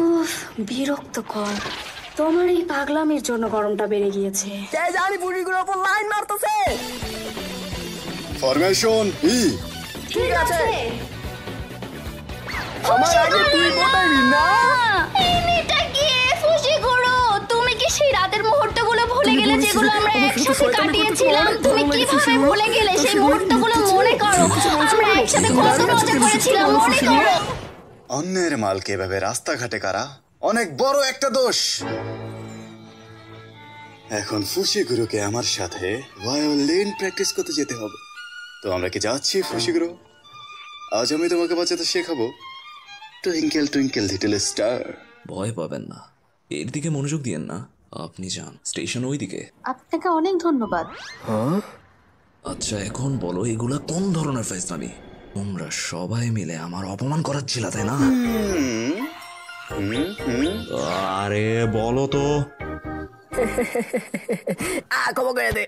উফ, বিরক্তকর। তোমার এই পাগলামির জন্য গরমটা বেড়ে গিয়েছে। কে জানি বুড়িগুলোর উপর লাইন মারতেছে। ফরমেশন ই। ঠিক আছে, আমার আগে তুই বলবি না। এটা কি ফুসি গুরু? তুমি কি সেই রাতের মুহূর্তগুলো ভুলে গেলে যেগুলো আমরা একসাথে কাটিয়েছিলাম? তুমি কিভাবে ভুলে গেলে সেই মুহূর্তগুলো? মনে করো আমরা একসাথে কত মজা করেছিলাম, মনে করো। অন্যের মালকে এভাবে রাস্তাঘাটে কারা অনেক বড় একটা দোষ। এখন ফুসি গুরুকে আমার সাথে ভায়োলিন প্র্যাকটিস করতে যেতে হবে। তো আমরা কি যাচ্ছি ফুসি গুরু? আজ আমি তোমাকে বাঁচাতে শেখাবো টুইঙ্কেল টুইঙ্কেল লিটল স্টার। ভয় পাবেন না, এর দিকে মনোযোগ দিয়েন না। আপনি যান, স্টেশন ওই দিকে। আপনাকে অনেক ধন্যবাদ। আচ্ছা এখন বলো, এগুলা কোন ধরনের ফাইজলামি? তোমরা সবাই মিলে আমার অপমান করাচ্ছিল, তাই না? আরে বলো তো। ক্ষমা করে দে।